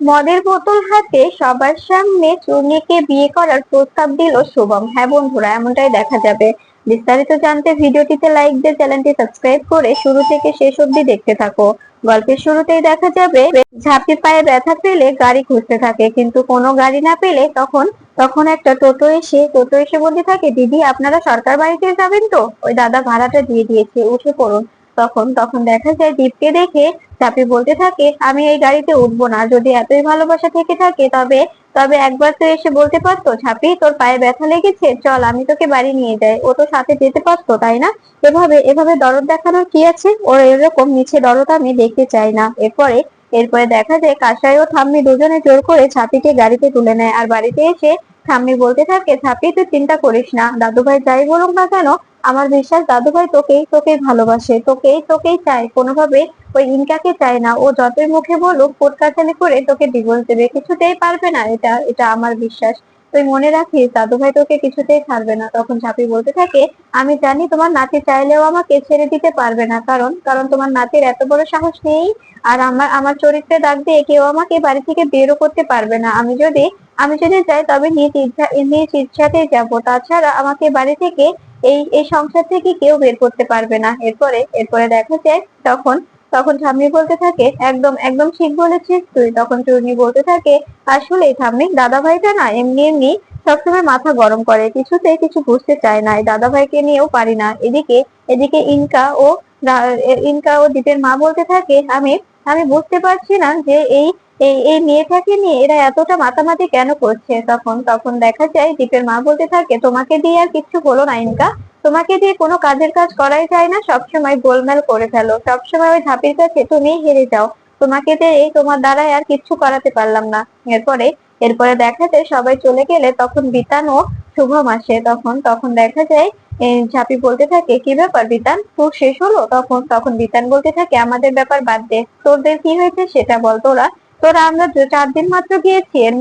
মদের বোতল হাতে সবার সামনে চুন্নিকে বিয়ে করার প্রস্তাব দিল শুভম। হ্যাঁ বন্ধুরা, এমনটাই দেখা যাবে। বিস্তারিত জানতে ভিডিওটিতে লাইক দিয়ে চ্যানেলটি সাবস্ক্রাইব করে শুরু থেকে শেষ অবধি দেখতে থাকো। গল্পের শুরুতেই দেখা যাবে ঝাঁপি পায়ে ব্যথা পেলে গাড়ি খুঁজতে থাকে, কিন্তু কোনো গাড়ি না পেলে তখন তখন একটা টোটো এসে বলতে থাকে, দিদি আপনারা সরকার বাড়িতে যাবেন তো? ওই দাদা ভাড়াটা দিয়ে দিয়েছে, উঠে পড়ুন। তখন তখন দেখা যায় দীপকে দেখে চাপি বলতে থাকে, আমি এই গাড়িতে উঠবো না। যদি এতই ভালোবাসা থেকে থাকে তবে তবে একবার তো এসে বলতে পারতো, ঝাঁপি তোর পায়ে ব্যথা লেগেছে, চল আমি তোকে বাড়ি নিয়ে যাই। ও তো সাথে যেতে পারতো, তাই না? এভাবে এভাবে দরদ দেখানোর কি আছে? ওর এরকম নিচে দরদ আমি দেখতে চাই না। এরপরে দেখা যায় কাসাই ও ঠাম্মি দুজনে জোর করে ছাপিকে গাড়িতে তুলে নেয়। আর বাড়িতে এসে ঠাম্মি বলতে থাকে, ছাপি তুই চিন্তা করিস না, দাদুভাই যাই বলুক না কেন, আমার বিশ্বাস দাদুভাই তোকেই তোকেই ভালোবাসে, তোকেই তোকেই চায়, কোনোভাবে ওই ইনকাকে চায় না। ও যতই মুখে বলুক, কোর্ট কাচারি করে তোকে ডিভোর্স দেবে, কিছুতেই পারবে না। এটা এটা আমার বিশ্বাস। তুই মনে রাখিস, দাদুভাই তোকে কিছুতেই ছাড়বে না। তখন ঝাঁপি বলতে থাকে, আমি জানি তোমার নাতি চাইলেও আমাকে ছেড়ে দিতে পারবে না, কারণ কারণ তোমার নাতির এত বড় সাহস নেই। আর আমার আমার চরিত্রে দাগ দিয়ে কেউ আমাকে বাড়ি থেকে বেরও করতে পারবে না। আমি যদি যাই তবে নিজ ইচ্ছাতেই যাবো। তাছাড়া আমাকে বাড়ি থেকে এই এই সংসার থেকে কেউ বের করতে পারবে না। এরপরে দেখা যায় তখন তখন ঠাম্মি বলতে থাকে, একদম একদম ঠিক বলেছিস তুই। তখন চূর্ণী বলতে থাকে, আসলে ঠাম্মি দাদা ভাইটা না এমনি এমনি সবসময় মাথা গরম করে, কিছুতে কিছু বুঝতে চায় না। এই দাদা ভাইকে নিয়েও পারি না। এদিকে এদিকে ইনকা ও দীপের মা বলতে থাকে, আমি আমি বুঝতে পারছি না যে এই এই এই মেয়েটাকে নিয়ে এরা এতটা মাতামাতি কেন করছে। তখন তখন দেখা যায় দীপের মা বলতে থাকে, তোমাকে দিয়ে আর কিচ্ছু হলো না ইনকা, তোমাকে দিয়ে কোনো কাজের কাজ করাই যায় না, সবসময় গোলমাল করে ফেলো, সবসময় ওই ঝাঁপির কাছে তুমি হেরে যাও। তোমাকে দিয়ে তোমার দ্বারাই আর কিচ্ছু করাতে পারলাম না। এরপরে এরপরে দেখা যায় সবাই চলে গেলে তখন বিতান ও শুভম আসে। তখন তখন দেখা যায় ঝাঁপি বলতে থাকে, কি ব্যাপার বিতান, তোর শেষ হলো? তখন তখন বিতান বলতে থাকে, আমাদের ব্যাপার বাদ দে, তোদের কি হয়েছে সেটা বল। তোরা তোরা আমরা 4 দিন মাত্র গিয়েছি, এর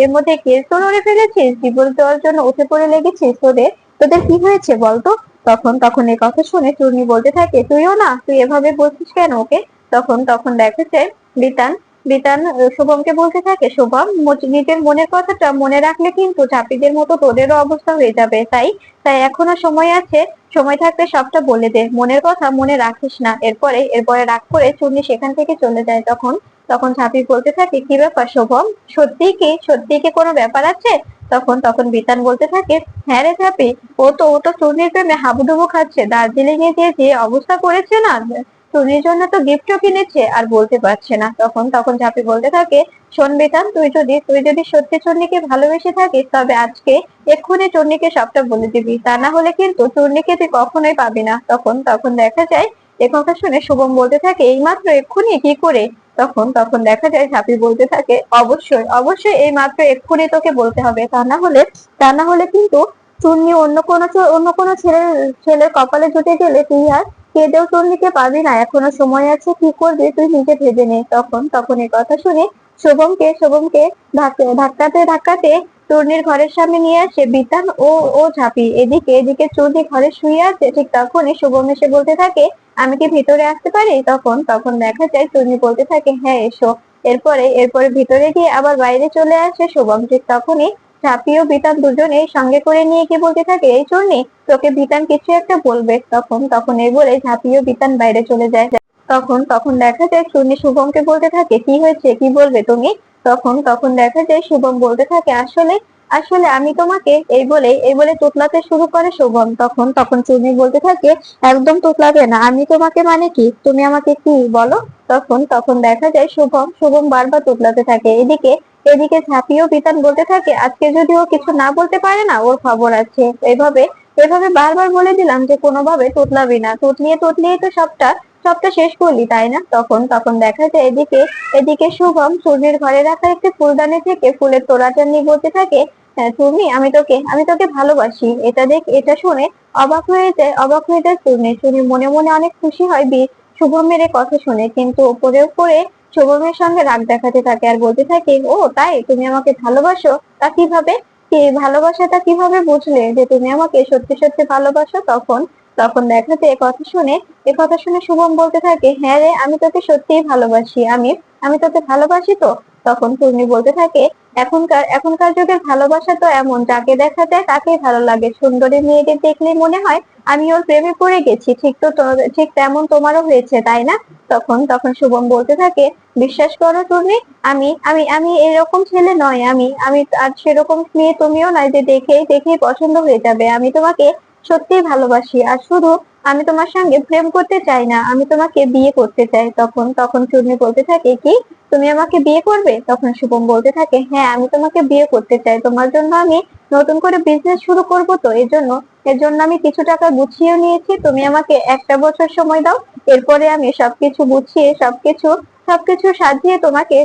মধ্যে কেস তো নড়ে ফেলেছিস, ডিভোর্স দেওয়ার জন্য উঠে পড়ে লেগেছিস। তোদের তোদের কি হয়েছে বলতো? তখন তখন এই কথা শুনে চূর্ণী বলতে থাকে, তুইও না, তুই এভাবে বলছিস কেন ওকে? তখন তখন দেখা যায় বিতান বিতান শুভমকে বলতে থাকে, শুভম নিজের মনের কথাটা মনে রাখলে কিন্তু ঝাঁপিদের মতো তোদেরও অবস্থা হয়ে যাবে। তাই তাই এখনো সময় আছে, সময় থাকতে সবটা বলে দে, মনের কথা মনে রাখিস না। এরপরে রাগ করে চূর্ণী সেখান থেকে চলে যায়। তখন তখন ঝাঁপি বলতে থাকে, কি ব্যাপার শুভম, সত্যি কি কোনো ব্যাপার আছে? তখন তখন বিতান বলতে থাকে, হ্যাঁ রে ঝাঁপি, ও তো চূর্ণীর প্রেমে হাবুডুবু খাচ্ছে। দার্জিলিং এ গিয়ে যে অবস্থা করেছে না, চুরির জন্য তো গিফটও কিনেছে আর বলতে পারছে না। তখন তখন ঝাঁপি বলতে থাকে, শোন বেতান, তুই যদি সত্যি চূর্ণীকে ভালোবেসে থাকিস তবে আজকে এক্ষুনি চূর্ণীকে সবটা বলে দিবি, তা না হলে কিন্তু চূর্ণীকে তুই কখনোই পাবি না। তখন তখন দেখা যায় এ কথা শুনে শুভম বলতে থাকে, এইমাত্র এক্ষুনি কি করে? তখন তখন দেখা যায় ঝাঁপি বলতে থাকে, অবশ্যই অবশ্যই এই মাত্র এক্ষুনি তোকে বলতে হবে, তা না হলে কিন্তু চূর্ণী অন্য কোনো ছেলের কপালে জুটে গেলে তুই আর কেঁদেও চূর্ণীকে পাবি না। এখনো সময় আছে, কি করবি তুই নিজে ভেবে নে। তখন তখন এই কথা শুনে শুভমকে ধাক্কাতে ধাক্কাতে চূর্ণীর ঘরের সামনে নিয়ে আসে বিতান ও ঝাঁপি। এদিকে চূর্ণী ঘরে শুয়ে আছে। ঠিক তখনই শুভম এসে বলতে থাকে, আমি কি ভিতরে আসতে পারি? তখন তখন দেখা যায় চূর্ণী বলতে থাকে, হ্যাঁ এসো। এরপরে ভিতরে গিয়ে আবার বাইরে চলে আসে শুভম। ঠিক তখনই ঝাঁপি ও বিতান দুজনেই সঙ্গে করে নিয়ে গিয়ে বলতে থাকে, এই চূর্ণী, তোকে বিতান কিছু একটা বলবে। তখন তখন এই বলে ঝাঁপি ও বিতান বাইরে চলে যায়। তখন তখন দেখা যায় চূর্ণী শুভমকে বলতে থাকে, কি হয়েছে, কি বলবে তুমি? তখন তখন দেখা যায় শুভম বলতে থাকে, আসলে আসলে আমি তোমাকে এই বলে তোতলাতে শুরু করে শুভম। তখন তখন চূর্ণী বলতে থাকে, একদম তোতলাবে না, আমি তোমাকে মানে কি, তুমি আমাকে কি বলো? তখন তখন দেখা যায় শুভম বারবার তোতলাতে থাকে। এদিকে ঝাঁপিও বিতান বলতে থাকে, আজকে যদি ও কিছু না বলতে পারে না, ওর খবর আছে। এভাবে এভাবে বারবার বলে দিলাম যে কোনোভাবে তোতলাবি না, তোতলিয়ে তো সবটা শেষ করলি, তাই না? তখন তখন দেখা যায় এদিকে শুভম চূর্ণীর ঘরে রাখা একটি ফুলদানি থেকে ফুলের তোড়াটা নিয়ে বলতে থাকে, হ্যাঁ চূর্ণী, আমি তোকে ভালোবাসি। এটা শুনে অবাক হয়ে যায় চূর্ণী মনে মনে অনেক খুশি হয় শুভমের এই কথা শুনে, কিন্তু উপরে উপরে শুভমের সঙ্গে রাগ দেখাতে থাকে আর বলতে থাকে, ও তাই, তুমি আমাকে ভালোবাসো? তা কিভাবে, কি ভালোবাসাটা কিভাবে বুঝলে যে তুমি আমাকে সত্যি সত্যি ভালোবাসো? তখন তখন দেখা যায় এ কথা শুনে শুভম বলতে থাকে, হ্যাঁ রে, আমি তোকে সত্যিই ভালোবাসি। আমি তোকে ভালোবাসি তো। তখন চূর্ণী বলতে থাকে, এখনকার যুগের ভালোবাসা তো এমন, যাকে দেখা যায় তাকেই ভালো লাগে। সুন্দরী মেয়েদের দেখলেই মনে হয় আমি ওর প্রেমে পড়ে গেছি। ঠিক তেমন তোমারও হয়েছে, তাই না? তখন তখন শুভম বলতে থাকে, বিশ্বাস করো তুমি, আমি এরকম ছেলে নয়। আমি আমি আর সেরকম মেয়ে তুমিও নয় যে দেখেই পছন্দ হয়ে যাবে। আমি তোমাকে সত্যিই ভালোবাসি, আর শুধু আমি তোমার সঙ্গে প্রেম করতে চাই না, আমি তোমাকে বিয়ে করতে চাই। তখন তখন চূর্ণী বলতে থাকে, কি তুমি আমাকে বিয়ে করবে? তখন শুভম বলতে থাকে, হ্যাঁ আমি তোমাকে বিয়ে করতে চাই। তোমার জন্য আমি নতুন করে বিজনেস শুরু করব, তো এর জন্য আমি কিছু টাকা গুছিয়ে নিয়েছি। তুমি আমাকে 1টা বছর সময় দাও, এরপরে আমি সবকিছু গুছিয়ে সবকিছু সাজিয়ে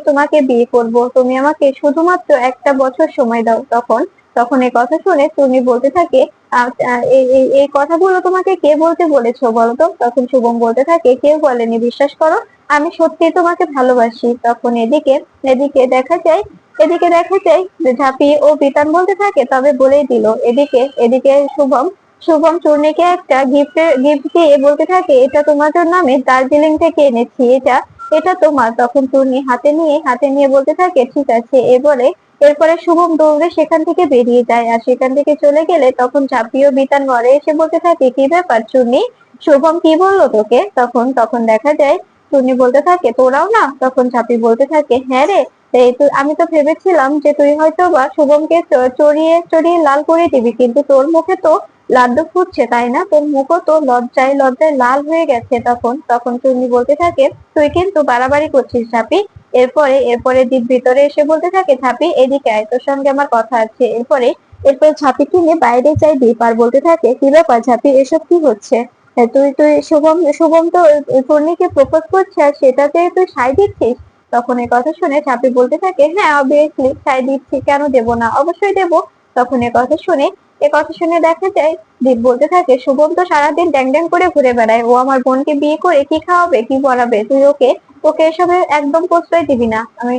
তোমাকে বিয়ে করব। তুমি আমাকে শুধুমাত্র 1টা বছর সময় দাও। তখন তখন এই কথা শুনে তুমি বলতে থাকে, এই কথাগুলো তোমাকে কে বলতে বলেছো বলো তো? তখন শুভম বলতে থাকে, কেউ বলেনি, বিশ্বাস করো, আমি সত্যি তোমাকে ভালোবাসি। তখন এদিকে এদিকে দেখা যায় এদিকে দেখা যায় যে ঝাঁপি ও বিতান বলতে থাকে, তবে বলেই দিল। এদিকে এদিকে শুভম শুভম চূর্ণীকে একটা গিফট দিয়ে বলতে থাকে, এটা তোমার জন্য আমি দার্জিলিং থেকে এনেছি, এটা তোমার। তখন চূর্ণী হাতে নিয়ে বলতে থাকে, ঠিক আছে। এরপরে শুভম দৌড়ে সেখান থেকে বেরিয়ে যায়, আর সেখান থেকে চলে গেলে তখন ঝাঁপি ও বিতান ঘরে এসে বলতে থাকে, কি ব্যাপার চূর্ণী, শুভম কি বললো তোকে? তখন তখন দেখা যায় টুনি বলতে থাকে, তোরাও না? তখন ঝাঁপি বলতে থাকে, হ্যাঁ রে, আমি তো ভেবেছিলাম যে তুই হয়তো বা শুভমকে চড়িয়ে চড়িয়ে লাল করে দিবি, কিন্তু তোর মুখে তো লাড্ডু ফুটছে, তাই না? তোর মুখও তো লজ্জায় লজ্জায় লাল হয়ে গেছে। তখন তখন টুনি বলতে থাকে, তুই কিন্তু বাড়াবাড়ি করছিস ঝাঁপি। এরপরে দীপ ভিতরে এসে বলতে থাকে, ঝাঁপি এদিকে আয়, তোর সঙ্গে আমার কথা আছে। এরপরে ঝাঁপিকে নিয়ে বাইরে যায় দীপ, আর বলতে থাকে, কি ব্যাপার ঝাঁপি, এসব কি হচ্ছে? তুই তুই শুভম শুভম তো পূর্ণিকে প্রপোজ করছে, আর সেটাতে তুই সায় দিচ্ছিস? তখন এই কথা শুনে ঝাঁপি বলতে থাকে, হ্যাঁ অবভিয়াসলি সায় দিচ্ছি, কেন দেব না, অবশ্যই দেব। তখন এ কথা শুনে দেখা যায় দীপ বলতে থাকে, শুভম তো সারাদিন ড্যাং ড্যাং করে ঘুরে বেড়ায়, ও আমার বোনকে বিয়ে করে কি খাওয়াবে কি পড়াবে? তুই ওকে ওকে এসবে একদম প্রশ্রয় দিবি না। আমি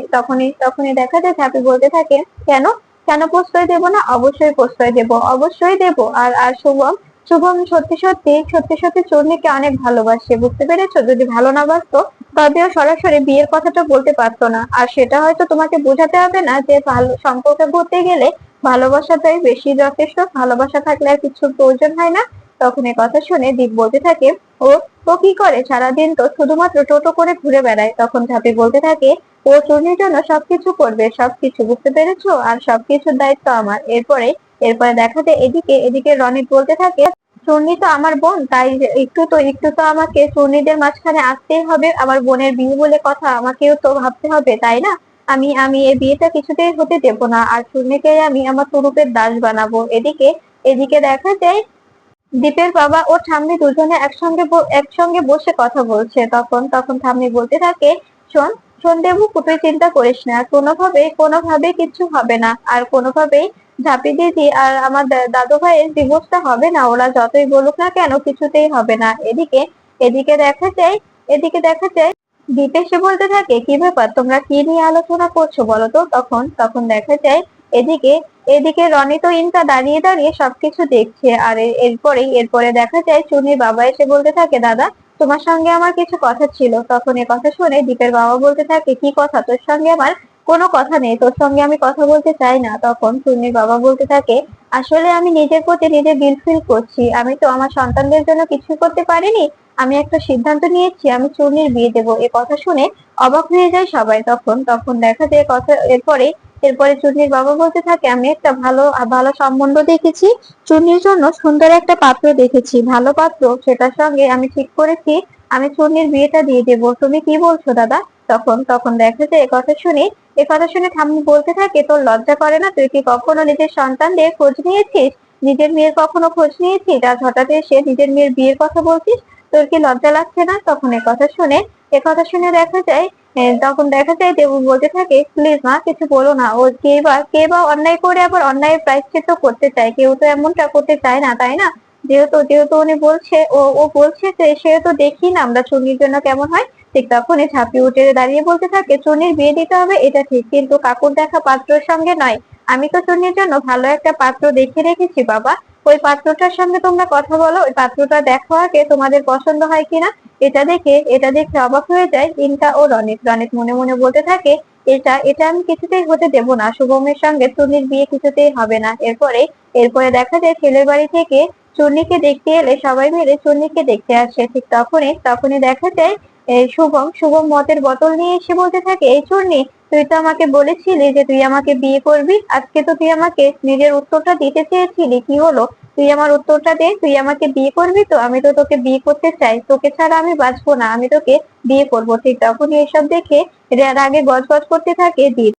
তখনই দেখা যায় ঝাঁপি বলতে থাকে, কেন কেন প্রশ্রয় দেব না? অবশ্যই প্রশ্রয় দেব, অবশ্যই দেব। আর আর শুভম শুভম সত্যি সত্যি চূর্ণীকে অনেক ভালোবাসে, বুঝতে পেরেছো? যদি ভালো না বাসতো তবেও সরাসরি বিয়ের কথাটা বলতে পারতো না। আর সেটা হয়তো তোমাকে বোঝাতে হবে না যে ভালো সম্পর্কে বলতে গেলে ভালোবাসাটাই বেশি যথেষ্ট, ভালোবাসা থাকলে আর কিছু প্রয়োজন হয় না। তখন এই কথা শুনে দীপ বলতে থাকে, ও ও কি করে সারাদিন? তো শুধুমাত্র টোটো করে ঘুরে বেড়ায়। তখন ঝাঁপি বলতে থাকে, ও চূর্ণীর জন্য সবকিছু করবে, সবকিছু, বুঝতে পেরেছো? আর সবকিছুর দায়িত্ব আমার। এরপরে দেখা যায় এদিকে রনিত বলতে থাকে, চূর্ণী তো আমার বোন, তাই একটু তো আমাকে চূর্ণীদের মাঝখানে আসতেই হবে। আমার বোনের বিয়ে বলে কথা, আমাকেও তো ভাবতে হবে, তাই না? আমি এই বিয়েটা কিছুতেই হতে দেব না, আর চূর্ণীকে আমি আমার তুরুপের দাস বানাবো। এদিকে এদিকে দেখা যায় দীপের বাবা ও ঠাম্মি দুজনে একসঙ্গে বসে কথা বলছে। তখন তখন ঠাম্মি বলতে থাকে, শোন শোন দেবু, তুই চিন্তা করিস না, কোনোভাবেই কিচ্ছু হবে না, আর কোনোভাবেই ঝাঁপি দিদি আর আমার দাদু ভাইয়ের ডিভোর্সটা হবে না। ওরা যতই বলুক না কেন, কিছুতেই হবে না। এদিকে দেখা যায় এদিকে দেখা যায় দীপ এসে বলতে থাকে, কি ব্যাপার, তোমরা কি নিয়ে আলোচনা করছো বলো তো? তখন তখন দেখা যায় এদিকে এদিকে রনি তো ইনকা দাঁড়িয়ে দাঁড়িয়ে সবকিছু দেখছে। আর এরপরে দেখা যায় চুনির বাবা এসে বলতে থাকে, দাদা তোমার সঙ্গে আমার কিছু কথা ছিল। তখন এ কথা শুনে দীপের বাবা বলতে থাকে, কি কথা? তোর সঙ্গে আমার কোনো কথা নেই, তোর সঙ্গে আমি কথা বলতে চাই না। তখন চুনির বাবা বলতে থাকে, আসলে আমি নিজের প্রতি নিজে গিল্ট ফিল করছি। আমি তো আমার সন্তানদের জন্য কিছু করতে পারিনি। আমি একটা সিদ্ধান্ত নিয়েছি, আমি চূর্ণীর বিয়ে দেবো। এ কথা শুনে অবাক হয়ে যায় সবাই। তখন তখন দেখা যায় কথা এরপরে চুন্নির বাবা বলতে থাকে, আমি একটা ভালো ভালো সম্বন্ধ দেখেছি, চুন্নির জন্য সুন্দর একটা পাত্র দেখেছি, ভালো পাত্র, সেটার সঙ্গে আমি ঠিক করেছি আমি চুন্নির বিয়েটা দিয়ে দেবো। তুমি কি বলছো দাদা? তখন তখন দেখা যায় এ কথা শুনে ঠাম্মি বলতে থাকে, তোর লজ্জা করে না? তুই কি কখনো নিজের সন্তানদের খোঁজ নিয়েছিস? নিজের মেয়ের কখনো খোঁজ নিয়েছিস? আজ হঠাৎ এসে নিজের মেয়ের বিয়ের কথা বলছিস? তোর কি লজ্জা লাগছে না? তখন এ কথা শুনে তখন দেখা যায় দেবু বলতে থাকে, প্লিজ মা কিছু বলো না, ও কে বা অন্যায় করে আবার অন্যায়ের প্রায়শ্চিত্ত করতে চায়, কেউ তো এমনটা করতে চায় না, তাই না? যেহেতু উনি বলছে, ও বলছে, সেহেতু দেখি না আমরা চুন্নির জন্য কেমন হয়। ঠিক তখনই ঝাঁপিয়ে উঠে দাঁড়িয়ে বলতে থাকে, চুন্নির বিয়ে দিতে হবে এটা ঠিক, কিন্তু কাকুর দেখা পাত্রের সঙ্গে নয়। আমি তো চুন্নির জন্য ভালো একটা পাত্র দেখে রেখেছি বাবা। ওই পাত্রটার সঙ্গে তোমরা কথা বলো, ওই পাত্রটা দেখো আগে তোমাদের পছন্দ হয় কিনা। এটা দেখে অবাক হয়ে যায় ইনকা ও রনিত। রনিত মনে মনে বলতে থাকে, এটা এটা আমি কিছুতেই হতে দেব না, শুভমের সঙ্গে চুন্নির বিয়ে কিছুতেই হবে না। এরপরে দেখা যায় ছেলের বাড়ি থেকে চুন্নিকে দেখতে এলে সবাই মিলে চুন্নিকে দেখতে আসে। ঠিক তখনই দেখা যায় শুভম মদের বোতল নিয়ে এসে বলতে থাকে, এই চুন্নি, তুই তো আমাকে বলেছিলি যে তুই আমাকে বিয়ে করবি, আজকে তো তুই আমাকে নিজের উত্তরটা দিতে চেয়েছিলি, কি হলো? তুই আমার উত্তরটা দে, তুই আমাকে বিয়ে করবি তো? আমি তো তোকে বিয়ে করতে চাই, তোকে ছাড়া আমি বাঁচবো না, আমি তোকে বিয়ে করবো। ঠিক তখনই এসব দেখে রাগে গজগজ করতে থাকে দীপ।